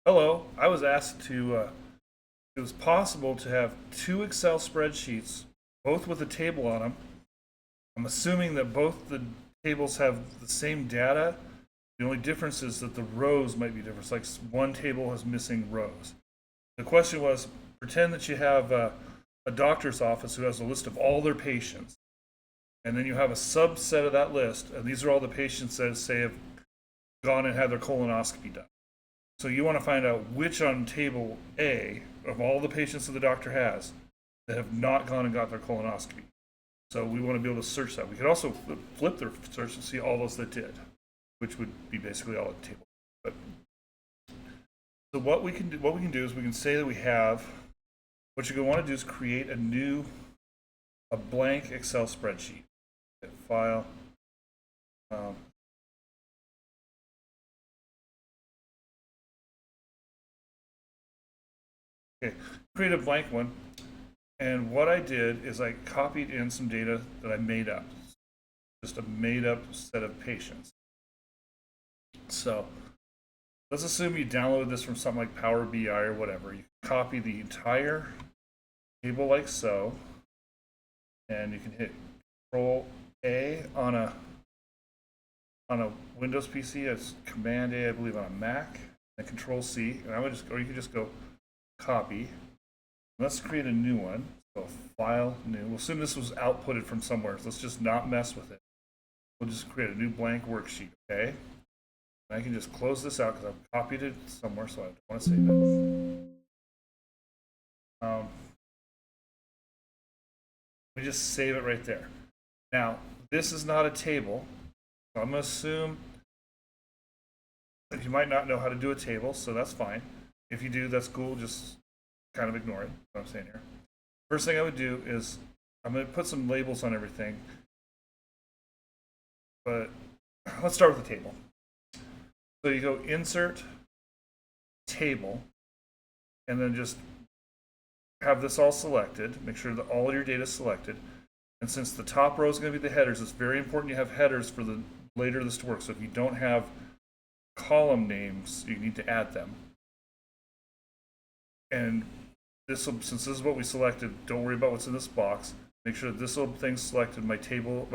Hello, I was asked to, it was possible to have two Excel spreadsheets, both with a table on them. I'm assuming that both the tables have the same data. The only difference is that the rows might be different. It's like one table has missing rows. The question was, pretend that you have a doctor's office who has a list of all their patients. And then you have a subset of that list, and these are all the patients that say have gone and had their colonoscopy done. So you want to find out which on table A of all the patients that the doctor has that have not gone and got their colonoscopy. So we want to be able to search that. We could also flip their search and see all those that did, which would be basically all at the table. But so what we can do is we can say that we have. What you're going to want to do is create a blank Excel spreadsheet. Hit File. Okay, create a blank one. And what I did is I copied in some data that I made up. Just a made up set of patients. So let's assume you downloaded this from something like Power BI or whatever. You copy the entire table like so, and you can hit Control A on a Windows PC. It's Command A, I believe, on a Mac, and Control C. And or you can just go copy. Let's create a new one. So File, New. We'll assume this was outputted from somewhere. So let's just not mess with it. We'll just create a new blank worksheet, okay? And I can just close this out because I've copied it somewhere, so I don't want to save it. We just save it right there. Now, this is not a table. So I'm going to assume that you might not know how to do a table, so that's fine. If you do, that's cool. Just kind of ignore it. What I'm saying here. First thing I would do is I'm going to put some labels on everything. But let's start with the table. So you go Insert, Table, and then just have this all selected. Make sure that all of your data is selected. And since the top row is going to be the headers, it's very important you have headers for the later this to work. So if you don't have column names, you need to add them. And since this is what we selected, don't worry about what's in this box. Make sure that this little thing's selected. My table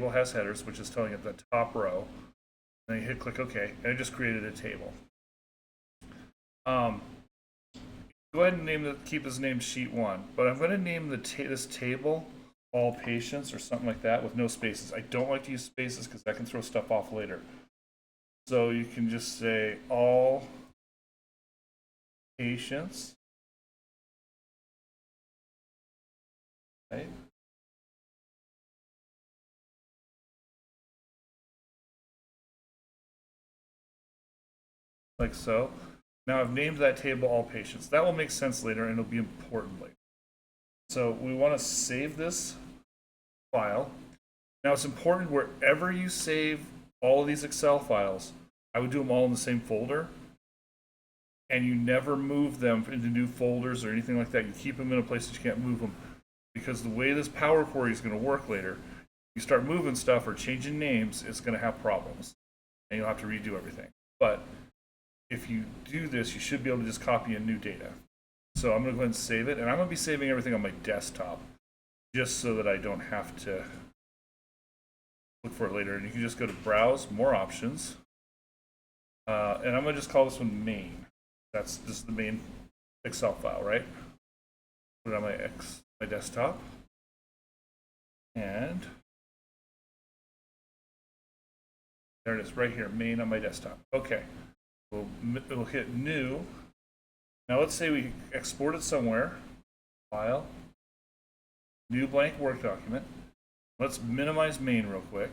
has headers, which is telling it the top row. Then you hit click OK, and it just created a table. Go ahead and keep this name Sheet 1, but I'm going to name this table All Patients or something like that with no spaces. I don't like to use spaces because that can throw stuff off later. So you can just say All Patients. Okay. Like so. Now I've named that table All Patients. That will make sense later and it'll be important later. So we want to save this file. Now it's important wherever you save all of these Excel files, I would do them all in the same folder. And you never move them into new folders or anything like that. You keep them in a place that you can't move them. Because the way this Power Query is going to work later, you start moving stuff or changing names, it's going to have problems. And you'll have to redo everything. But if you do this, you should be able to just copy in new data. So I'm going to go ahead and save it. And I'm going to be saving everything on my desktop just so that I don't have to look for it later. And you can just go to Browse, More Options. And I'm going to just call this one Main. This is the main Excel file, right? Put it on my desktop. And there it is, right here, Main on my desktop. Okay. We'll hit New. Now let's say we export it somewhere. File. New blank Word document. Let's minimize Main real quick.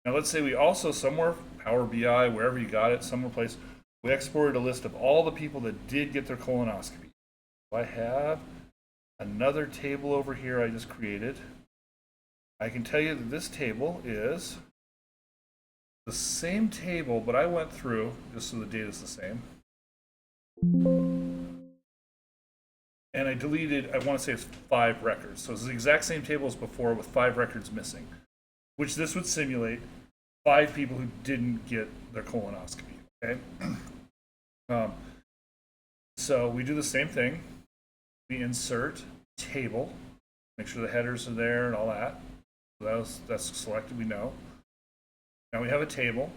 Now let's say we also somewhere, Power BI, wherever you got it, somewhere place, we exported a list of all the people that did get their colonoscopy. So I have another table over here I just created. I can tell you that this table is the same table, but I went through, just so the data is the same. And I deleted, I want to say it's 5 records. So it's the exact same table as before with 5 records missing, which this would simulate 5 people who didn't get their colonoscopy, okay? So we do the same thing. We insert table, make sure the headers are there and all that. So that's selected, we know. Now we have a table,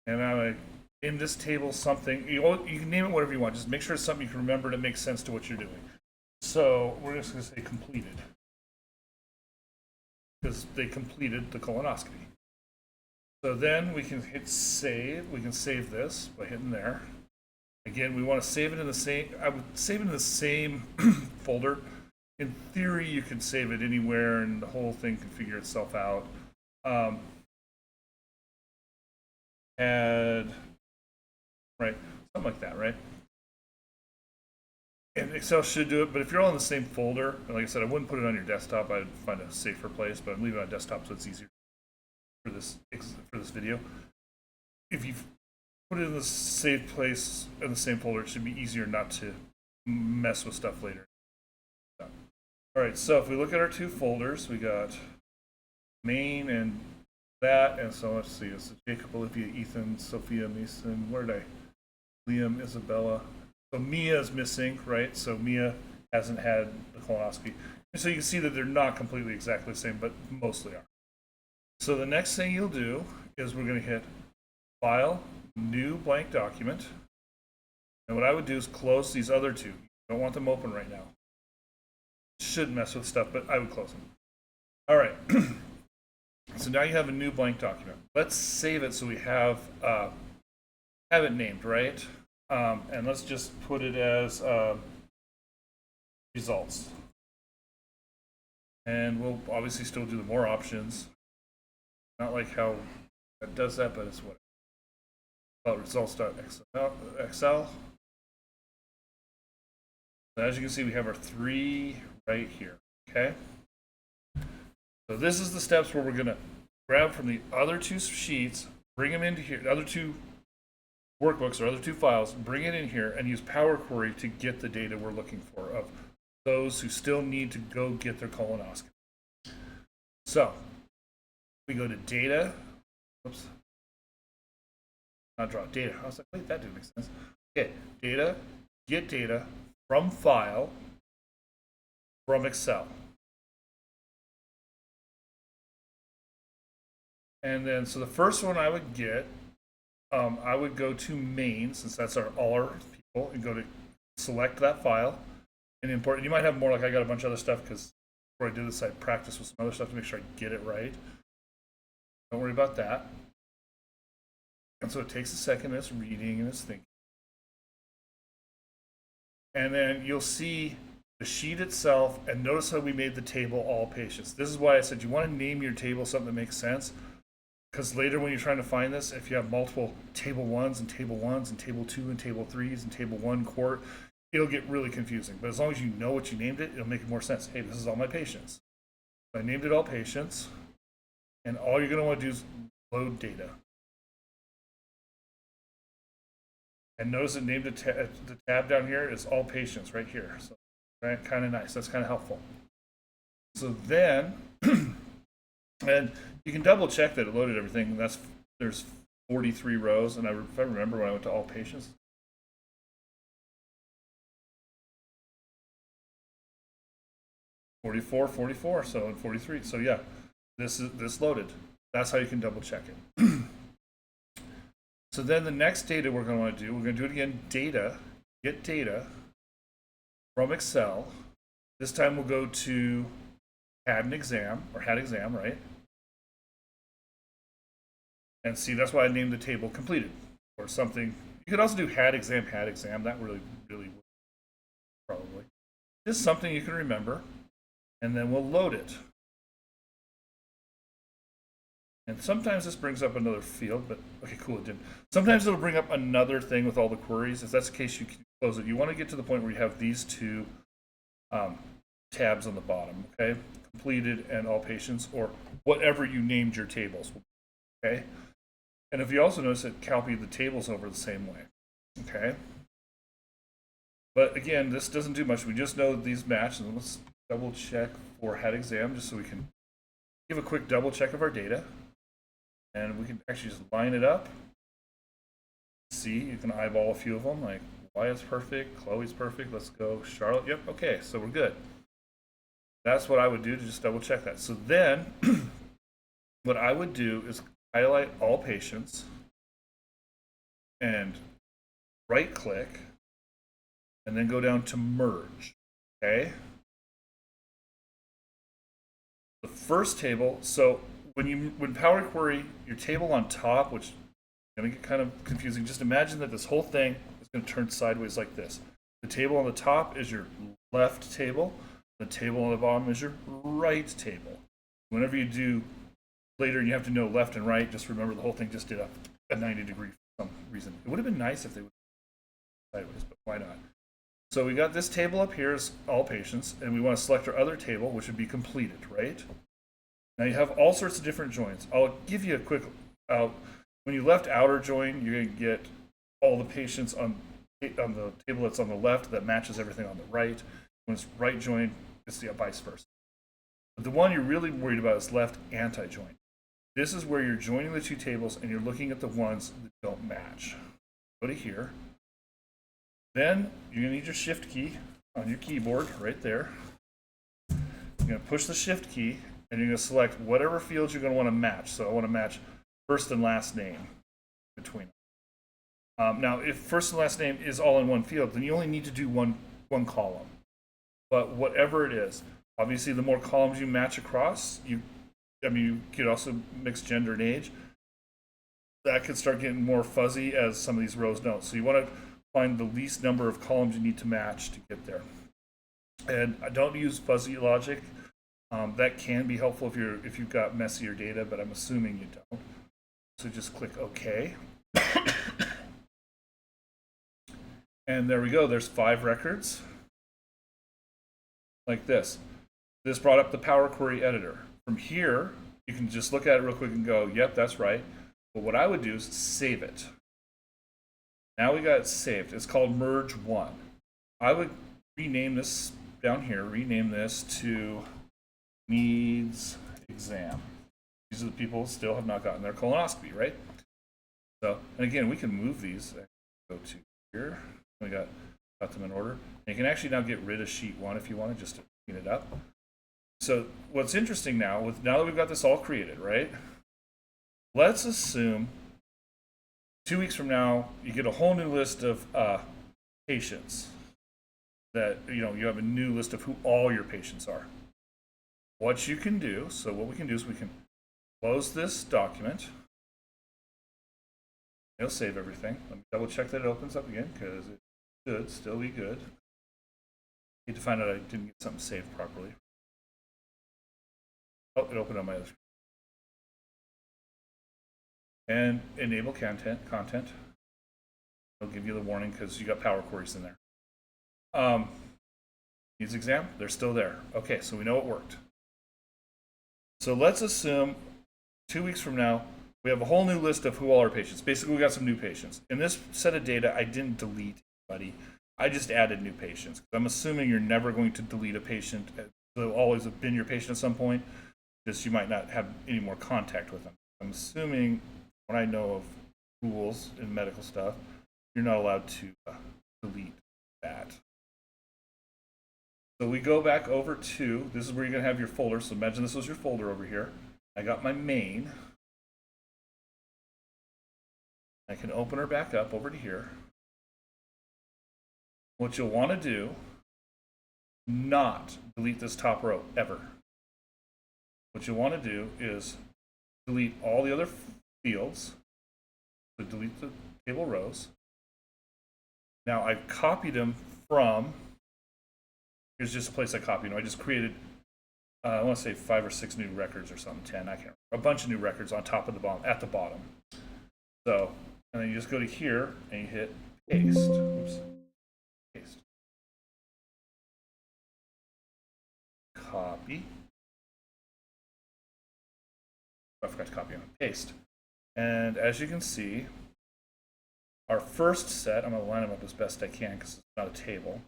and now in this table something, you can name it whatever you want, just make sure it's something you can remember and it makes sense to what you're doing. So we're just going to say completed, because they completed the colonoscopy. So then we can hit save. We can save this by hitting there. Again, we want to save it in the same, I would save it in the same folder. In theory, you can save it anywhere and the whole thing can figure itself out. Add, right, something like that, right? And Excel should do it, but if you're all in the same folder, and like I said, I wouldn't put it on your desktop. I'd find a safer place, but I'm leaving it on desktop so it's easier for this video. If you put it in the same place in the same folder, it should be easier not to mess with stuff later. All right, so if we look at our two folders, we got main and that, and so let's see, it's Jacob, Olivia, Ethan, Sophia, Mason, where did Liam, Isabella. So Mia is missing, right? So Mia hasn't had the colonoscopy. And so you can see that they're not completely exactly the same, but mostly are. So the next thing you'll do is we're going to hit File, New Blank Document. And what I would do is close these other two. You don't want them open right now. Shouldn't mess with stuff, but I would close them. All right. So now you have a new blank document. Let's save it so we have it named, right? And let's just put it as results. And we'll obviously still do the more options. Not like how that does that, but it's what. Results.xl. As you can see, we have our 3 right here, okay? So this is the steps where we're going to grab from the other 2 sheets, bring them into here, the other 2 workbooks or other 2 files, bring it in here and use Power Query to get the data we're looking for of those who still need to go get their colonoscopy. So we go to data, oops, not draw data. I was like, wait, that didn't make sense. Okay, data, get data from file, from Excel. And then, so the first one I would get, I would go to main, since that's all our people, and go to select that file and import it. You might have more, like I got a bunch of other stuff because before I did this, I practiced with some other stuff to make sure I get it right. Don't worry about that. And so it takes a second, it's reading and it's thinking. And then you'll see the sheet itself, and notice how we made the table all patients. This is why I said you want to name your table something that makes sense. Because later when you're trying to find this, if you have multiple table 1s and table 1s and table 2 and table 3s and table 1 court, it'll get really confusing. But as long as you know what you named it, it'll make more sense. Hey, this is all my patients. So I named it all patients. And all you're going to want to do is load data. And notice it named the tab down here is all patients right here. So right, kind of nice. That's kind of helpful. So then, and you can double check that it loaded everything. There's 43 rows, and if I remember when I went to all patients, 44, 44, so in 43. So yeah, this loaded. That's how you can double check it. So then the next data we're going to want to do, we're going to do it again, data, get data from Excel. This time we'll go to had exam, right? And see, that's why I named the table completed or something. You could also do had exam. That really would probably. Just something you can remember. And then we'll load it. And sometimes this brings up another field, but okay, cool, it didn't. Sometimes it'll bring up another thing with all the queries. If that's the case, you can close it. You want to get to the point where you have these 2 tabs on the bottom, okay? Completed and all patients, or whatever you named your tables, okay? And if you also notice it copied the tables over the same way, okay? But again, this doesn't do much. We just know that these match, and let's double check for had exam just so we can give a quick double check of our data. And we can actually just line it up, see, you can eyeball a few of them, like Wyatt's perfect, Chloe's perfect, let's go Charlotte. Yep, okay, so we're good. That's what I would do to just double check that. So then what I would do is highlight all patients and right click and then go down to merge. Okay. The first table, so when Power Query, your table on top, which is going to get kind of confusing, just imagine that this whole thing is going to turn sideways like this. The table on the top is your left table. The table on the bottom is your right table. Whenever you do later and you have to know left and right, just remember the whole thing just did a 90 degree for some reason. It would have been nice if they would sideways, but why not? So we got this table up here is all patients, and we want to select our other table, which would be completed, right? Now you have all sorts of different joins. I'll give you a quick, when you left outer join, you're going to get all the patients on the table that's on the left that matches everything on the right. When it's right join, it's the vice versa. But the one you're really worried about is left anti-join. This is where you're joining the two tables and you're looking at the ones that don't match. Go to here. Then you're going to need your shift key on your keyboard right there. You're going to push the shift key and you're going to select whatever fields you're going to want to match. So I want to match first and last name between them. Now, if first and last name is all in one field, then you only need to do one column. But whatever it is, obviously the more columns you match across, you could also mix gender and age. That could start getting more fuzzy as some of these rows don't. So you want to find the least number of columns you need to match to get there. And I don't use fuzzy logic. That can be helpful if you've got messier data, but I'm assuming you don't. So just click OK. And there we go. There's 5 records. Like this. This brought up the Power Query editor. From here, you can just look at it real quick and go, yep, that's right. But what I would do is save it. Now we got it saved. It's called Merge 1. I would rename this down here, rename this to Needs Exam. These are the people who still have not gotten their colonoscopy, right? So, and again, we can move these. Go to here. We got them in order. And you can actually now get rid of sheet 1 if you want to, just to clean it up. So what's interesting now that we've got this all created, right? Let's assume 2 weeks from now you get a whole new list of patients that you have a new list of who all your patients are. What you can do, so what we can do is we can close this document. It'll save everything. Let me double check that it opens up again because it should still be good. Need to find out I didn't get something saved properly. Oh, it opened on my other screen. And enable content. It'll give you the warning because you got Power Queries in there. Needs exam, they're still there. Okay, so we know it worked. So let's assume 2 weeks from now, we have a whole new list of who all our patients. Basically, we got some new patients. In this set of data, I didn't delete anybody. I just added new patients. I'm assuming you're never going to delete a patient. They'll always have been your patient at some point. Just you might not have any more contact with them. I'm assuming, when I know of rules in medical stuff, you're not allowed to delete that. So we go back over to, this is where you're going to have your folder. So imagine this was your folder over here. I got my main. I can open her back up over to here. What you'll want to do, not delete this top row ever. What you want to do is delete all the other fields. So delete the table rows. Now I've copied them from, here's just a place I copied them. I just created, I want to say 5 or 6 new records or something, 10, I can't remember. A bunch of new records on top of the bottom, at the bottom. So, and then you just go to here and you hit paste. Oops. Paste. Copy. I forgot to copy and paste. And as you can see, our first set, I'm going to line them up as best I can because it's not a table.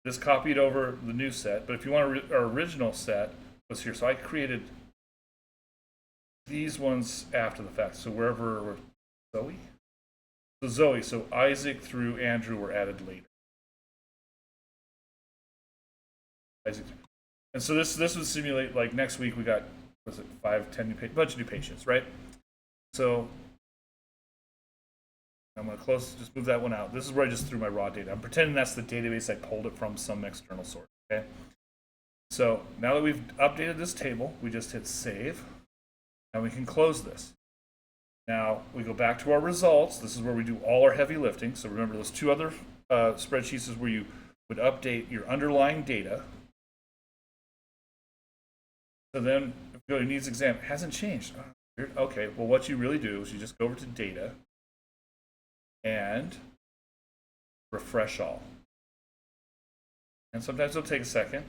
This copied over the new set, but if you want our original set was here. So I created these ones after the fact. So wherever Zoe, So Zoe, so Isaac through Andrew were added later. Isaac. And so this would simulate like next week we got, was it 5, 10 new bunch of new patients, right? So I'm going to just move that one out. This is where I just threw my raw data. I'm pretending that's the database I pulled it from some external source, okay? So now that we've updated this table, we just hit save, and we can close this. Now we go back to our results. This is where we do all our heavy lifting. So remember those two other spreadsheets is where you would update your underlying data. So then if you go to needs exam, it hasn't changed. Okay, well what you really do is you just go over to data and refresh all. And sometimes it'll take a second.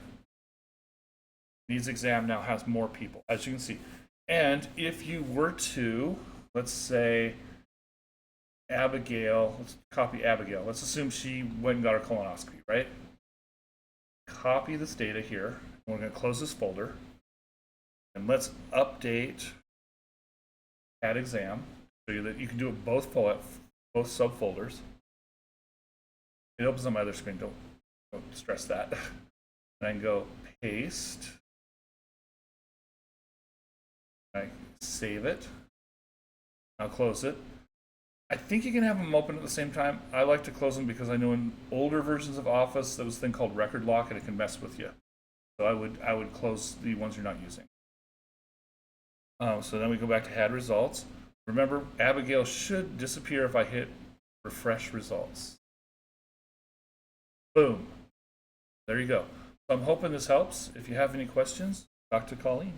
Needs exam now has more people, as you can see. And if you were to, let's say, Abigail, let's copy Abigail. Let's assume she went and got her colonoscopy, right? Copy this data here. We're going to close this folder. And let's update add exam so that you can do it both subfolders. It opens on my other screen. Don't stress that. And I can go paste. I save it. I'll close it. I think you can have them open at the same time. I like to close them because I know in older versions of Office there was a thing called record lock and it can mess with you. So I would close the ones you're not using. So then we go back to add results. Remember, Abigail should disappear if I hit refresh results. Boom. There you go. So I'm hoping this helps. If you have any questions, talk to Colleen.